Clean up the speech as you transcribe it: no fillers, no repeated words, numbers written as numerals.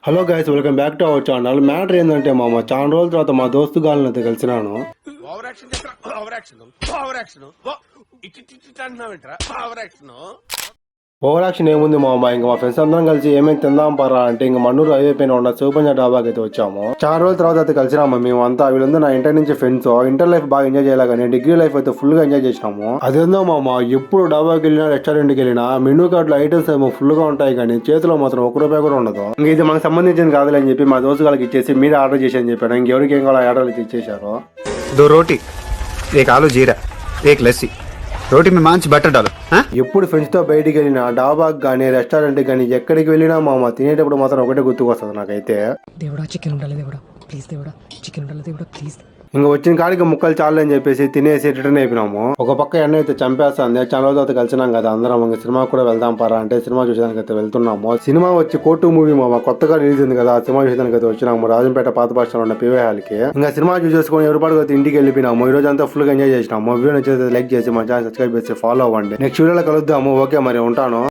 Hello guys, welcome back to our channel. Matter ఏంటంటే మామ చాలా రోజుల తర్వాత మా దోస్తు గాలిని అయితే కలిసినాను. Over action over action over action ఇటు అంటున్నావేంట్రా ఓవర్ యాక్షన్. ఓవర్ యాక్షన్ ఏముంది మామ, ఇంకా మా ఫ్రెండ్స్ అందరం కలిసి ఏమేమి తిందాం పరా అంటే ఇంకా మన్నూరు హైవే పైన ఉన్న శివపంజ డాబాకి అయితే వచ్చాము. చాలా రోజుల తర్వాత అయితే కలిసినాము మేము అంతా. వీళ్ళందరూ నా ఇంటర్ నుంచి ఫ్రెండ్స్. ఇంటర్ లైఫ్ బాగా ఎంజాయ్ చేయాలి కానీ డిగ్రీ లైఫ్ అయితే ఫుల్ గా ఎంజాయ్ చేసినాము. అదేందో మామ, ఎప్పుడు డాబాకి వెళ్ళినా రెస్టారెంట్కి వెళ్ళినా మెనూ కార్డ్ లో ఐటమ్స్ ఏమో ఫుల్ గా ఉంటాయి కానీ చేతిలో మాత్రం 1 రూపాయి కూడా ఉండదు. ఇంకా ఇది మనకు సంబంధించింది కాదులని చెప్పి మా దోస్తు గారికి ఇచ్చేసి మీరే ఆర్డర్ చేసి అని చెప్పాను. ఇంకెవరికి ఏం కావాలో ఆర్డర్ ఇచ్చేసారు. 2 रोटी, 1 आलू जीरा, 1 लस्सी, रोटी में मांस बटर डालो. हाँ? ఎప్పుడు ఫ్రెండ్స్ తో బయటికి వెళ్ళినా డాబాకి కానీ రెస్టారెంట్ కానీ ఎక్కడికి వెళ్ళినా మామ తినేటప్పుడు మాత్రం ఒకటే గుర్తుకొస్తుంది నాకైతే. దేవుడా చికెన్ ఉండాలి, దేవుడా ప్లీజ్, దేవుడా చికెన్ ఉండాలి, దేవుడా ప్లీజ్. ఇంకా వచ్చిన కాడికి ముక్కలు చాలు అని చెప్పేసి తినేసి రిటర్న్ అయిపోయినాము. ఒక పక్క ఎండ అయితే చంపేస్తుంది. చాలా రోజులు కలిసినాం కదా అందరం. ఇంకా సినిమా కూడా వెళ్దాం పరా అంటే సినిమా చూసేదానికి అయితే వెళ్తున్నాము. సినిమా వచ్చి కోర్టు మూవీ మామ, కొత్తగా రిలీజ్ ఉంది కదా. సినిమా చూసేదానికి అయితే వచ్చినాము రాజంపేట పాత బస్ స్టాండ్ ఉన్న పివై హాల్కి. ఇంకా సినిమా చూసేసుకొని ఎవరిపాటుగా అయితే ఇంటికి వెళ్ళిపోయినాము. ఈ రోజు అంతా ఫుల్ గా ఎంజాయ్ చేసినాము. వీడియో నచ్చితే లైక్ చేసి మా ఛానల్ సబ్స్క్రైబ్ చేసి ఫాలో అవ్వండి. నెక్స్ట్ వీడియోలో కలుద్దాము. ఓకే మరి ఉంటాను.